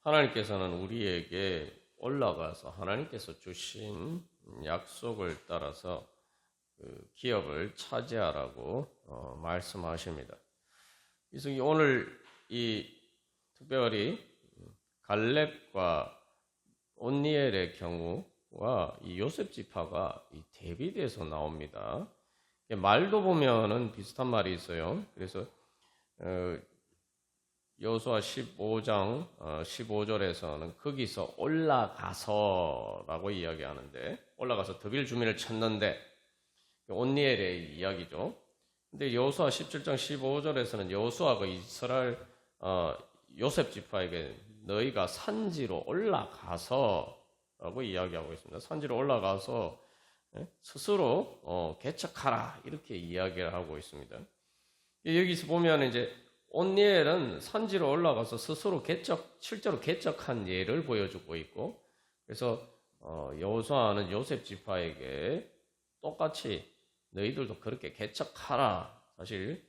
하나님께서는 우리에게 올라가서 하나님께서 주신 약속을 따라서 그 기업을 차지하라고 말씀하십니다. 그래서 오늘 이 특별히 갈렙과 온니엘의 경우와 이 요셉 지파가 이 대비돼서 나옵니다. 말도 보면은 비슷한 말이 있어요. 그래서 여호수아 15장 15절에서는 거기서 올라가서라고 이야기하는데, 올라가서 더빌 주민을 찾는데 온니엘의 이야기죠. 근데 여호수아 17장 15절에서는 여호수아가 이스라엘 요셉 지파에게 너희가 산지로 올라가서라고 이야기하고 있습니다. 산지로 올라가서 스스로 개척하라, 이렇게 이야기를 하고 있습니다. 여기서 보면 이제 온니엘은 산지로 올라가서 스스로 실제로 개척한 예를 보여주고 있고, 그래서 여호수아는 요셉 지파에게 똑같이 너희들도 그렇게 개척하라, 사실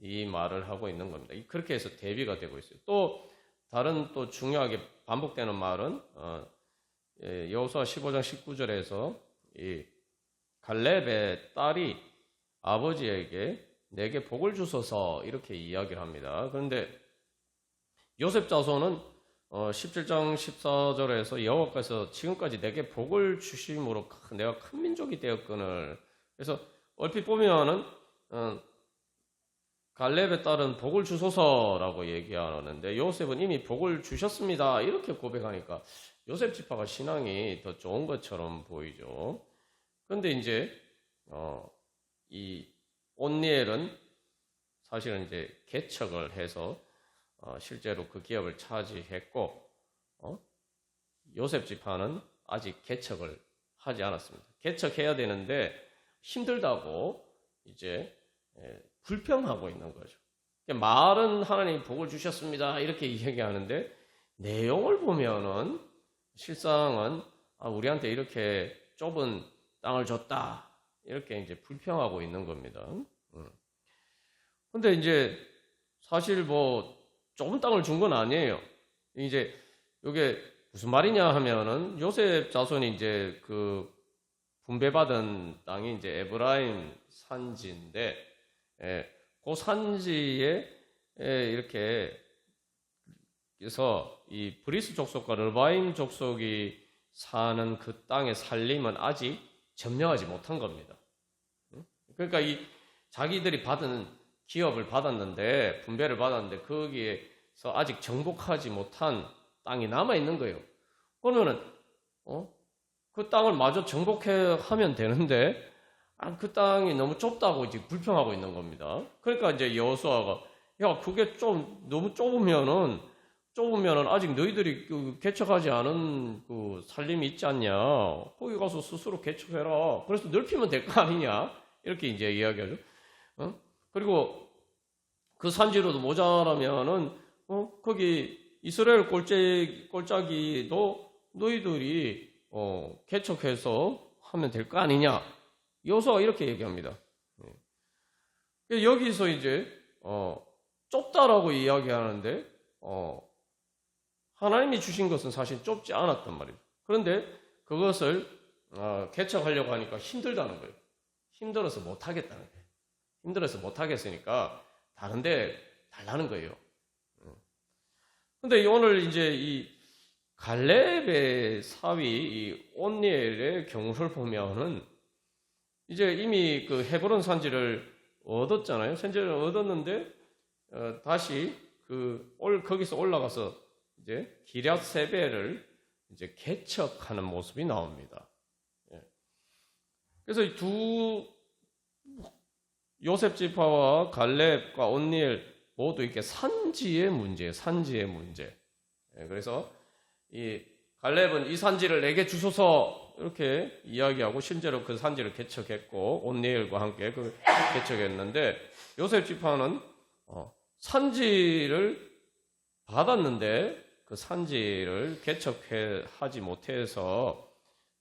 이 말을 하고 있는 겁니다. 그렇게 해서 대비가 되고 있어요. 또 다른 또 중요하게 반복되는 말은 여호수아 15장 19절에서 이 갈렙의 딸이 아버지에게 내게 복을 주소서, 이렇게 이야기를 합니다. 그런데 요셉 자손은 17장 14절에서 여호와께서 지금까지 내게 복을 주심으로 내가 큰 민족이 되었거늘, 그래서 얼핏 보면은 갈렙의 딸은 복을 주소서라고 얘기하는데 요셉은 이미 복을 주셨습니다, 이렇게 고백하니까 요셉 지파가 신앙이 더 좋은 것처럼 보이죠. 그런데 이제 이 온니엘은 사실은 이제 개척을 해서 실제로 그 기업을 차지했고, 요셉 지파는 아직 개척을 하지 않았습니다. 개척해야 되는데 힘들다고 이제 불평하고 있는 거죠. 말은 하나님 복을 주셨습니다, 이렇게 얘기하는데 내용을 보면은 실상은 우리한테 이렇게 좁은 땅을 줬다, 이렇게 이제 불평하고 있는 겁니다. 근데 이제 사실 뭐 좁은 땅을 준 건 아니에요. 이제 이게 무슨 말이냐 하면은 요셉 자손이 이제 그 분배받은 땅이 이제 에브라임 산지인데, 그 산지에 이렇게 그래서 이 브리스 족속과 르바임 족속이 사는 그 땅의 살림은 아직 점령하지 못한 겁니다. 그러니까 이 자기들이 받은 기업을 받았는데, 분배를 받았는데 거기에서 아직 정복하지 못한 땅이 남아 있는 거예요. 그러면은 그 땅을 마저 정복하면 되는데 그 땅이 너무 좁다고 이제 불평하고 있는 겁니다. 그러니까 이제 여호수아가 야, 그게 좀 너무 좁으면은 아직 너희들이 그 개척하지 않은 그 살림이 있지 않냐, 거기 가서 스스로 개척해라, 그래서 넓히면 될 거 아니냐, 이렇게 이제 이야기하죠. 그리고 그 산지로도 모자라면은 거기 이스라엘 골짜기도 너희들이 개척해서 하면 될 거 아니냐, 여호수아가 이렇게 얘기합니다. 여기서 이제 좁다라고 이야기하는데 하나님이 주신 것은 사실 좁지 않았단 말이에요. 그런데 그것을 개척하려고 하니까 힘들다는 거예요. 힘들어서 못하겠다는 거예요. 힘들어서 못하겠으니까 다른 데 달라는 거예요. 그런데 오늘 이제 이 갈렙의 사위 이 온니엘의 경우를 보면은 이제 이미 그 헤브론 산지를 얻었잖아요. 산지를 얻었는데 다시 거기서 올라가서 이제 기럇 세벨을 이제 개척하는 모습이 나옵니다. 그래서 이 두 요셉 지파와 갈렙과 온니엘 모두 이렇게 산지의 문제예요. 산지의 문제. 그래서 이 갈렙은 이 산지를 내게 주소서, 이렇게 이야기하고 실제로 그 산지를 개척했고 온니엘과 함께 그 개척했는데, 요셉 지파는 산지를 받았는데 그 산지를 개척하지 못해서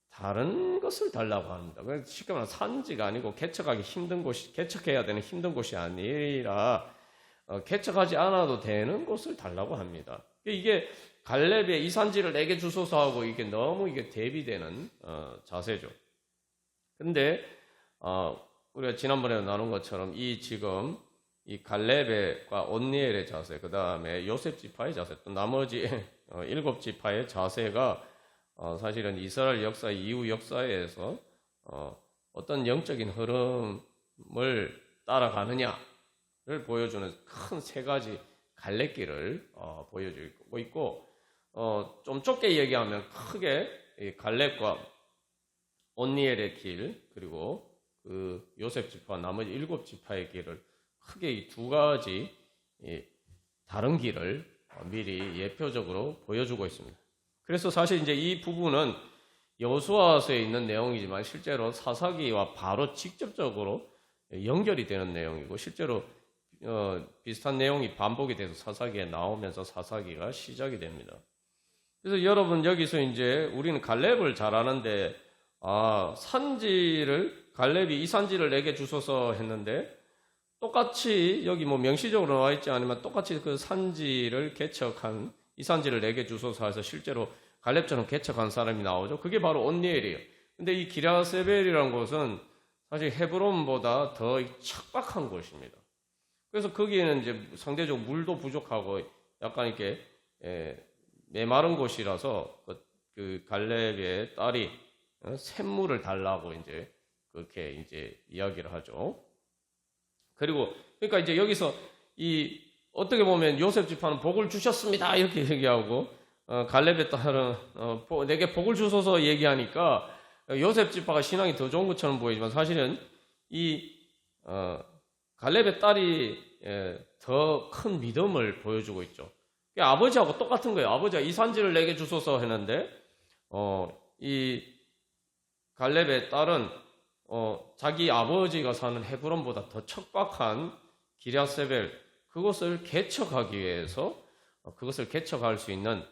다른 것을 달라고 합니다. 쉽게 말하면 산지가 아니고 개척하기 힘든 곳이, 개척해야 되는 힘든 곳이 아니라 개척하지 않아도 되는 곳을 달라고 합니다. 이게 갈렙의 이 산지를 내게 주소서 하고 이게 너무 이게 대비되는 자세죠. 근데 우리가 지난번에 나눈 것처럼 이 지금 이 갈렙과 온니엘의 자세, 그 다음에 요셉 지파의 자세, 또 나머지 7지파의 자세가 사실은 이스라엘 역사 이후 역사에서 어떤 영적인 흐름을 따라가느냐를 보여주는 큰 세 가지 갈렙길을 보여주고 있고, 좀 좁게 얘기하면 크게 이 갈렙과 온니엘의 길, 그리고 그 요셉 지파 나머지 7지파의 길을 크게 이 두 가지 다른 길을 미리 예표적으로 보여주고 있습니다. 그래서 사실 이제 이 부분은 여호수아서에 있는 내용이지만 실제로 사사기와 바로 직접적으로 연결이 되는 내용이고, 실제로 비슷한 내용이 반복이 돼서 사사기에 나오면서 사사기가 시작이 됩니다. 그래서 여러분 여기서 이제 우리는 갈렙을 잘 아는데, 산지를 갈렙이 이 산지를 내게 주소서 했는데, 똑같이 여기 뭐 명시적으로 나와 있지 않으면 똑같이 그 산지를 개척한 이 산지를 내게 주소서 해서 실제로 갈렙처럼 개척한 사람이 나오죠. 그게 바로 온니엘이에요. 근데 이 기랴세벨이라는 곳은 사실 헤브론보다 더 척박한 곳입니다. 그래서 거기에는 이제 상대적으로 물도 부족하고 약간 이렇게 메마른 곳이라서 그 갈렙의 딸이 샘물을 달라고 이제 그렇게 이제 이야기를 하죠. 그리고 그러니까 이제 여기서 이 어떻게 보면 요셉 지파는 복을 주셨습니다 이렇게 얘기하고, 갈렙의 딸은 내게 복을 주소서 얘기하니까 요셉 지파가 신앙이 더 좋은 것처럼 보이지만 사실은 이 갈렙의 딸이 더 큰 믿음을 보여주고 있죠. 아버지하고 똑같은 거예요. 아버지가 이 산지를 내게 주소서 했는데 이 갈렙의 딸은 자기 아버지가 사는 헤브론보다 더 척박한 기랴세벨, 그것을 개척하기 위해서 그것을 개척할 수 있는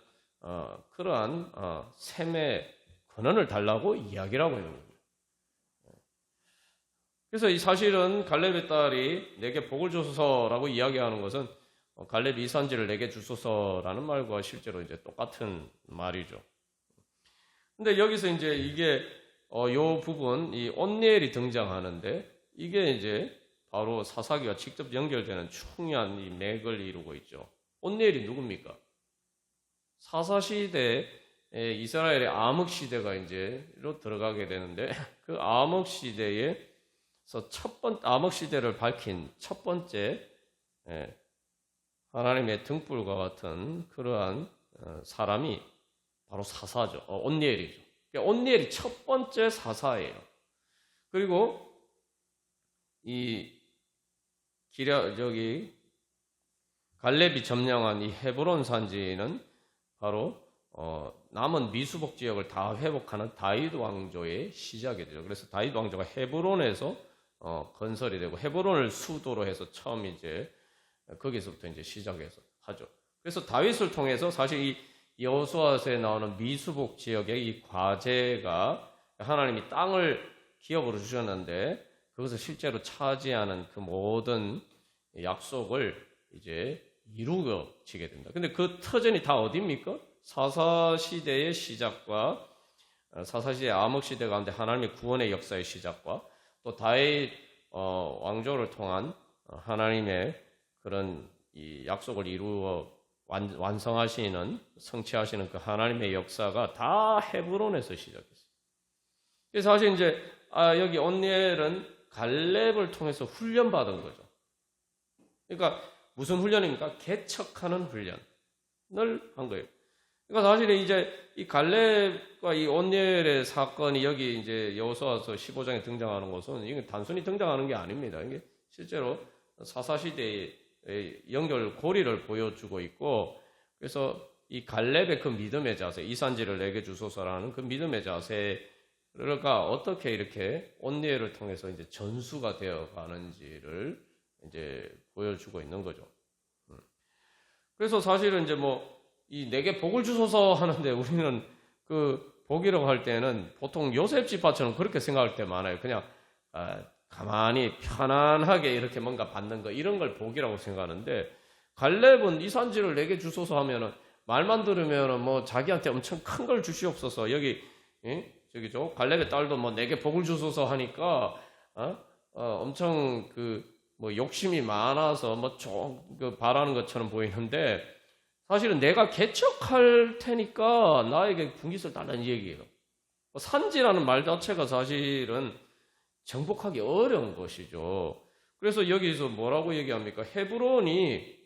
그러한 셈의 권한을 달라고 이야기를 하고 있는 겁니다. 그래서 이 사실은 갈렙의 딸이 내게 복을 주소서라고 이야기하는 것은 갈렙이 이 산지를 내게 주소서라는 말과 실제로 이제 똑같은 말이죠. 근데 여기서 이제 이게 요 부분 이 온니엘이 등장하는데, 이게 이제 바로 사사기와 직접 연결되는 중요한 이 맥을 이루고 있죠. 온니엘이 누굽니까? 사사시대 이스라엘의 암흑시대가 이제로 들어가게 되는데, 그 암흑시대에서 암흑시대를 밝힌 첫 번째 하나님의 등불과 같은 그러한 사람이 바로 사사죠. 온니엘이죠. 온니엘이 첫 번째 사사예요. 그리고 이 갈렙이 점령한 이 헤브론 산지는 바로 남은 미수복 지역을 다 회복하는 다윗 왕조의 시작이 되죠. 그래서 다윗 왕조가 헤브론에서 건설이 되고, 헤브론을 수도로 해서 처음 이제 거기서부터 이제 시작해서 하죠. 그래서 다윗을 통해서 사실 이 여호수아서에 나오는 미수복 지역의 이 과제가 하나님이 땅을 기업으로 주셨는데 그것을 실제로 차지하는 그 모든 약속을 이제 이루어지게 됩니다. 근데 그 터전이 다 어디입니까? 사사시대의 시작과 사사시대의 암흑시대 가운데 하나님의 구원의 역사의 시작과 또 다윗 왕조를 통한 하나님의 그런 이 약속을 이루어 완성하시는, 성취하시는 그 하나님의 역사가 다 헤브론에서 시작했어요. 그래서 사실 이제 여기 온니엘은 갈렙을 통해서 훈련받은 거죠. 그러니까 무슨 훈련입니까? 개척하는 훈련을 한 거예요. 그러니까 사실 이제 이 갈렙과 이 온니엘의 사건이 여기 이제 여호수아서 15장에 등장하는 것은 이게 단순히 등장하는 게 아닙니다. 이게 실제로 사사시대의 연결 고리를 보여주고 있고, 그래서 이 갈렙의 그 믿음의 자세, 이 산지를 내게 주소서라는 그 믿음의 자세가 어떻게 이렇게 온니엘을 통해서 이제 전수가 되어 가는지를 이제 보여주고 있는 거죠. 그래서 사실은 이제 이 내게 복을 주소서 하는데 우리는 그 복이라고 할 때는 보통 요셉 지파처럼 그렇게 생각할 때 많아요. 그냥 가만히 편안하게 이렇게 뭔가 받는 거 이런 걸 복이라고 생각하는데 갈렙은 이 산지를 내게 주소서 하면은 말만 들으면은 뭐 자기한테 엄청 큰 걸 주시옵소서 여기 저기죠 갈렙의 딸도 뭐 내게 복을 주소서 하니까 엄청 그 뭐 욕심이 많아서 뭐 좀 그 바라는 것처럼 보이는데 사실은 내가 개척할 테니까 나에게 분깃을 달라는 얘기예요. 산지라는 말 자체가 사실은 정복하기 어려운 것이죠. 그래서 여기서 뭐라고 얘기합니까? 헤브론이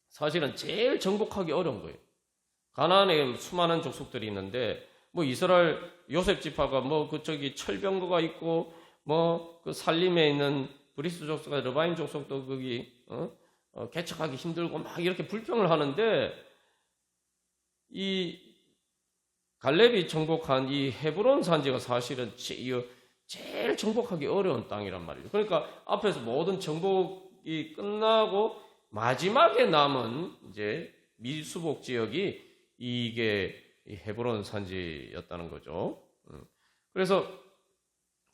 사실은 제일 정복하기 어려운 거예요. 가나안에 수많은 족속들이 있는데 뭐 이스라엘 요셉 지파가 뭐 그쪽이 철병거가 있고 뭐 그 살림에 있는 브리스 족속과 르바임 족속도 거기 개척하기 힘들고 막 이렇게 불평을 하는데 이 갈렙이 정복한 이 헤브론 산지가 사실은 제일 정복하기 어려운 땅이란 말이에요. 그러니까 앞에서 모든 정복이 끝나고 마지막에 남은 이제 미수복 지역이 이게 헤브론 산지였다는 거죠. 그래서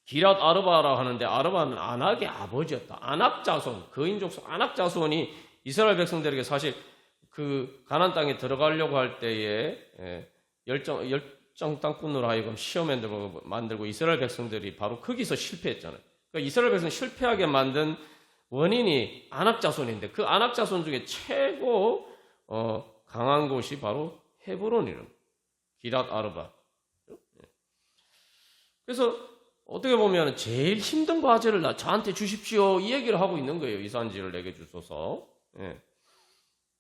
기랏 아르바라 하는데 아르바는 아낙의 아버지였다. 아낙 자손, 거인 족속 아낙 자손이 이스라엘 백성들에게 사실 그 가나안 땅에 들어가려고 할 때에 열정 땅꾼으로 하여금 시험 만들고 이스라엘 백성들이 바로 거기서 실패했잖아요. 그러니까 이스라엘 백성 실패하게 만든 원인이 아낙 자손인데 그 아낙 자손 중에 최고 강한 곳이 바로 헤브론이라는 기랏 아르바. 그래서 어떻게 보면 제일 힘든 과제를 저한테 주십시오 이 얘기를 하고 있는 거예요. 이 산지를 내게 주소서.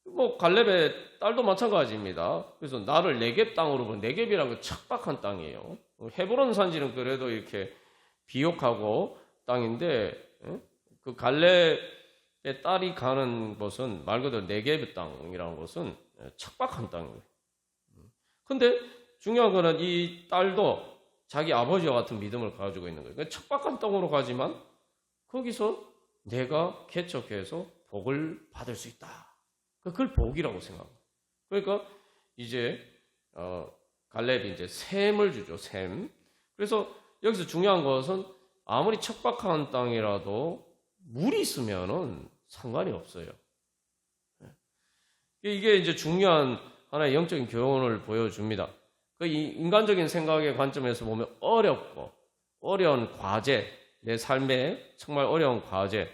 뭐 갈렙의 딸도 마찬가지입니다. 그래서 나를 네겝 땅으로 보면 네겝이라는 건 척박한 땅이에요. 헤브론 산지는 그래도 이렇게 비옥하고 땅인데 그 갈렙의 딸이 가는 곳은 말 그대로 네겝의 땅이라는 것은 척박한 땅이에요. 근데 중요한 거는 이 딸도 자기 아버지와 같은 믿음을 가지고 있는 거예요. 그러니까 척박한 땅으로 가지만 거기서 내가 개척해서 복을 받을 수 있다. 그걸 복이라고 생각합니다. 그러니까 이제 갈렙이 이제 셈을 주죠. 셈. 그래서 여기서 중요한 것은 아무리 척박한 땅이라도 물이 있으면은 상관이 없어요. 이게 이제 중요한 하나의 영적인 교훈을 보여줍니다. 그 인간적인 생각의 관점에서 보면 어렵고 어려운 과제, 내 삶에 정말 어려운 과제.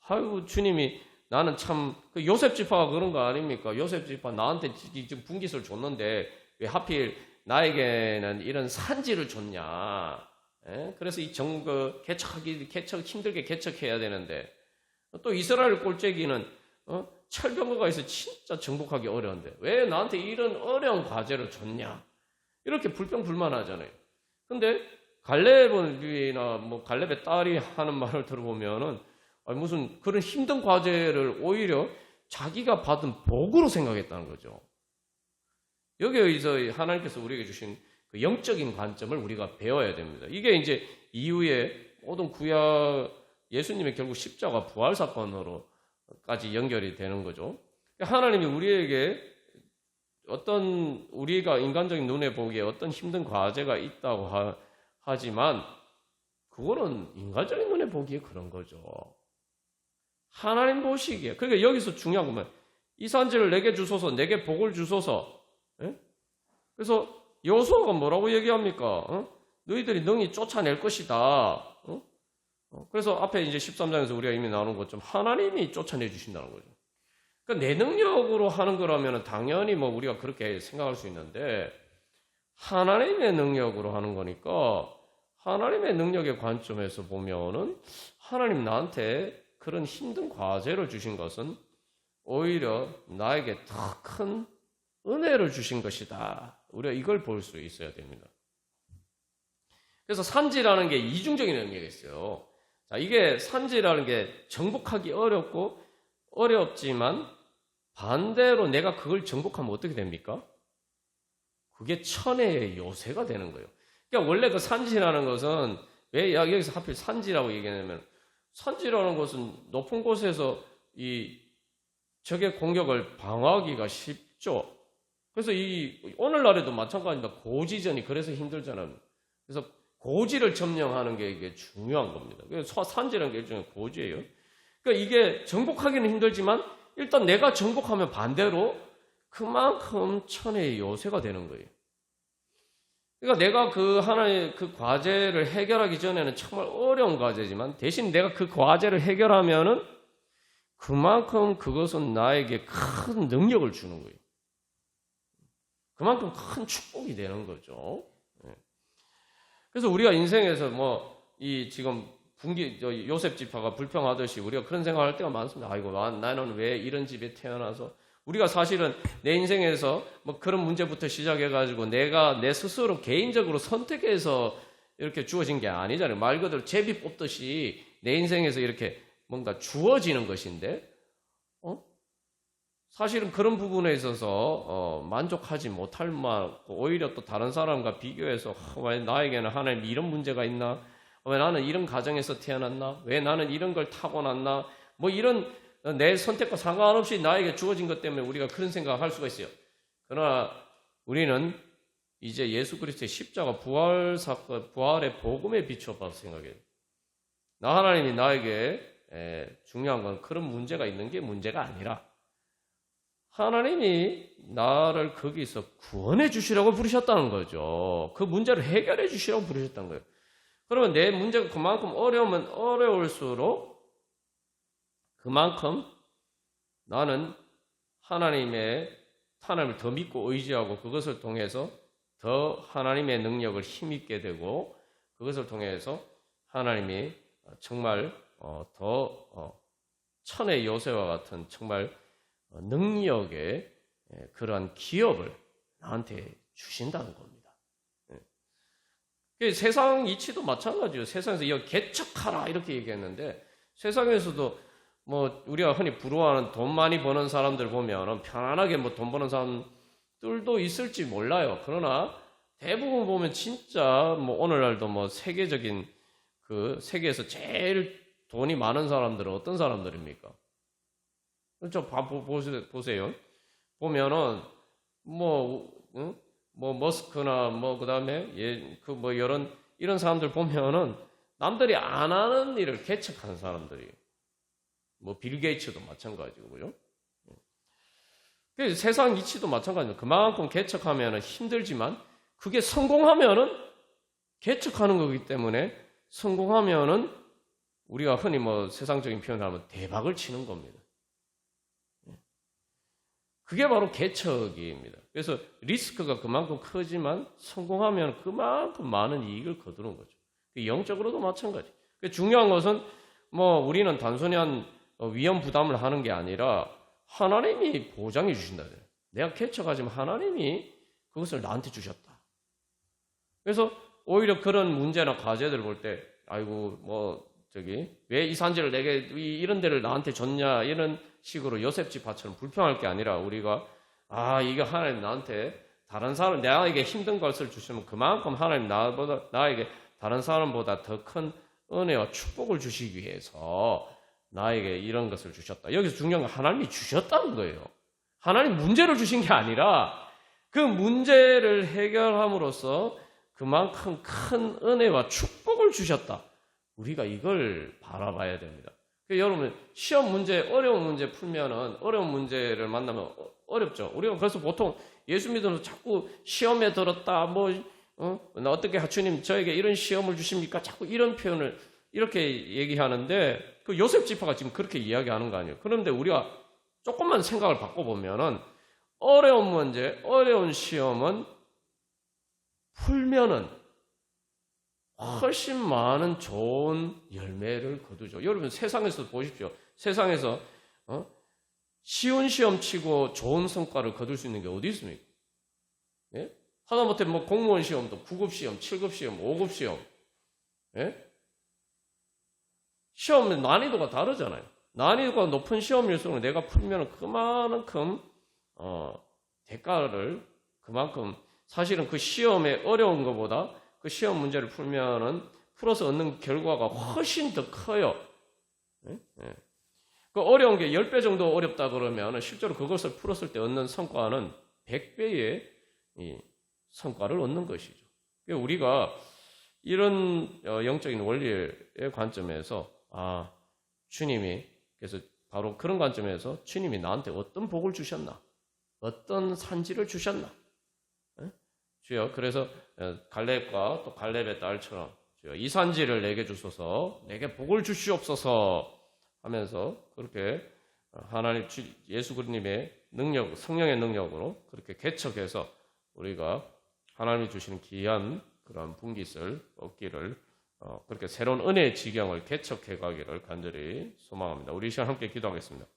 아이고 주님이 나는 참 요셉 지파가 그런 거 아닙니까? 요셉 지파 나한테 지금 분깃을 줬는데 왜 하필 나에게는 이런 산지를 줬냐? 그래서 이 개척 힘들게 개척해야 되는데 또 이스라엘 꼴째기는 철병거가 있어 진짜 정복하기 어려운데 왜 나한테 이런 어려운 과제를 줬냐? 이렇게 불평불만하잖아요. 근데 갈렙이나 뭐 갈렙의 딸이 하는 말을 들어보면은 무슨 그런 힘든 과제를 오히려 자기가 받은 복으로 생각했다는 거죠. 여기에서 하나님께서 우리에게 주신 그 영적인 관점을 우리가 배워야 됩니다. 이게 이제 이후에 모든 구약 예수님의 결국 십자가 부활 사건으로까지 연결이 되는 거죠. 하나님이 우리에게 어떤 우리가 인간적인 눈에 보기에 어떤 힘든 과제가 있다고 하지만 그거는 인간적인 눈에 보기에 그런 거죠. 하나님 보시기에. 그러니까 여기서 중요한 건 뭐예요? 이 산지를 내게 주소서, 내게 복을 주소서. 그래서 여호수아가 뭐라고 얘기합니까? 너희들이 능히 쫓아낼 것이다. 그래서 앞에 이제 13장에서 우리가 이미 나눈 것처럼 하나님이 쫓아내 주신다는 거죠. 그러니까 내 능력으로 하는 거라면 당연히 뭐 우리가 그렇게 생각할 수 있는데 하나님의 능력으로 하는 거니까 하나님의 능력의 관점에서 보면은 하나님 나한테 그런 힘든 과제를 주신 것은 오히려 나에게 더 큰 은혜를 주신 것이다. 우리가 이걸 볼 수 있어야 됩니다. 그래서 산지라는 게 이중적인 의미가 있어요. 자, 이게 산지라는 게 정복하기 어렵지만 반대로 내가 그걸 정복하면 어떻게 됩니까? 그게 천혜의 요새가 되는 거예요. 그러니까 원래 그 산지라는 것은 왜 여기서 하필 산지라고 얘기하냐면 산지라는 것은 높은 곳에서 이 적의 공격을 방어하기가 쉽죠. 그래서 오늘날에도 마찬가지입니다. 고지전이 그래서 힘들잖아요. 그래서 고지를 점령하는 게 이게 중요한 겁니다. 산지라는 게 일종의 고지예요. 그러니까 이게 정복하기는 힘들지만 일단 내가 정복하면 반대로 그만큼 천혜의 요새가 되는 거예요. 그러니까 내가 그 하나의 그 과제를 해결하기 전에는 정말 어려운 과제지만 대신 내가 그 과제를 해결하면은 그만큼 그것은 나에게 큰 능력을 주는 거예요. 그만큼 큰 축복이 되는 거죠. 그래서 우리가 인생에서 이 지금 요셉 지파가 불평하듯이 우리가 그런 생각할 때가 많습니다. 아이고, 나는 왜 이런 집에 태어나서 우리가 사실은 내 인생에서 그런 문제부터 시작해가지고 내가 내 스스로 개인적으로 선택해서 이렇게 주어진 게 아니잖아요. 말 그대로 제비 뽑듯이 내 인생에서 이렇게 뭔가 주어지는 것인데, 사실은 그런 부분에 있어서 만족하지 못할 만하고 오히려 또 다른 사람과 비교해서 왜 나에게는 하나님 이런 문제가 있나? 왜 나는 이런 가정에서 태어났나? 왜 나는 이런 걸 타고났나? 이런 내 선택과 상관없이 나에게 주어진 것 때문에 우리가 그런 생각을 할 수가 있어요. 그러나 우리는 이제 예수 그리스도의 십자가 부활 사건, 부활의 복음에 비춰봐서 생각해요. 하나님이 나에게 중요한 건 그런 문제가 있는 게 문제가 아니라 하나님이 나를 거기서 구원해 주시라고 부르셨다는 거죠. 그 문제를 해결해 주시라고 부르셨다는 거예요. 그러면 내 문제가 그만큼 어려우면 어려울수록 그만큼 나는 하나님을 더 믿고 의지하고 그것을 통해서 더 하나님의 능력을 힘있게 되고 그것을 통해서 하나님이 정말 더 천의 요새와 같은 정말 능력의 그러한 기업을 나한테 주신다는 겁니다. 세상 이치도 마찬가지예요. 세상에서 이거 개척하라 이렇게 얘기했는데 세상에서도 우리가 흔히 부러워하는 돈 많이 버는 사람들 보면 편안하게 돈 버는 사람들도 있을지 몰라요. 그러나 대부분 보면 진짜 오늘날도 세계적인 세계에서 제일 돈이 많은 사람들은 어떤 사람들입니까? 그렇죠. 보세요. 보면은 머스크나 그다음에 이런 사람들 보면은 남들이 안 하는 일을 개척하는 사람들이에요. 빌 게이츠도 마찬가지고요. 세상 이치도 마찬가지입니다. 그만큼 개척하면은 힘들지만 그게 성공하면은 개척하는 거기 때문에 성공하면은 우리가 흔히 세상적인 표현을 하면 대박을 치는 겁니다. 그게 바로 개척입니다. 그래서 리스크가 그만큼 크지만 성공하면 그만큼 많은 이익을 거두는 거죠. 영적으로도 마찬가지. 중요한 것은 우리는 단순히 위험 부담을 하는 게 아니라 하나님이 보장해 주신다. 내가 개척하지만 하나님이 그것을 나한테 주셨다. 그래서 오히려 그런 문제나 과제들을 볼 때 아이고 왜 이 산지를 내게 이런 데를 나한테 줬냐 이런 식으로 요셉 지파처럼 불평할 게 아니라 우리가 이게 하나님 나한테 다른 사람 나에게 힘든 것을 주시면 그만큼 하나님 나에게 다른 사람보다 더 큰 은혜와 축복을 주시기 위해서 나에게 이런 것을 주셨다. 여기서 중요한 건 하나님이 주셨다는 거예요. 하나님 문제를 주신 게 아니라 그 문제를 해결함으로써 그만큼 큰 은혜와 축복을 주셨다. 우리가 이걸 바라봐야 됩니다. 여러분 시험 문제, 어려운 문제 풀면은 어려운 문제를 만나면 어렵죠. 우리가 그래서 보통 예수 믿으면서 자꾸 시험에 들었다. 어떻게 주님 저에게 이런 시험을 주십니까? 자꾸 이런 표현을 이렇게 얘기하는데 그 요셉 지파가 지금 그렇게 이야기하는 거 아니에요. 그런데 우리가 조금만 생각을 바꿔보면은 어려운 문제, 어려운 시험은 풀면은 훨씬 많은 좋은 열매를 거두죠. 여러분 세상에서 보십시오. 세상에서 쉬운 시험 치고 좋은 성과를 거둘 수 있는 게 어디 있습니까? 예? 하다못해 공무원 시험도 9급 시험, 7급 시험, 5급 시험. 예? 시험의 난이도가 다르잖아요. 난이도가 높은 시험일수록 내가 풀면 그만큼 대가를 그만큼 사실은 그 시험의 어려운 것보다 그 시험 문제를 풀어서 얻는 결과가 훨씬 더 커요. 그 어려운 게 10배 정도 어렵다 그러면 실제로 그것을 풀었을 때 얻는 성과는 100배의 성과를 얻는 것이죠. 우리가 이런 영적인 원리의 관점에서 주님이 그래서 바로 그런 관점에서 주님이 나한테 어떤 복을 주셨나, 어떤 산지를 주셨나, 주여 그래서 갈렙과 또 갈렙의 딸처럼 주여 이 산지를 내게 주소서, 내게 복을 주시옵소서 하면서 그렇게 하나님 예수 그리스도님의 능력, 성령의 능력으로 그렇게 개척해서 우리가 하나님이 주시는 귀한 그런 분깃을 얻기를 그렇게 새로운 은혜의 지경을 개척해 가기를 간절히 소망합니다. 우리 이 시간 함께 기도하겠습니다.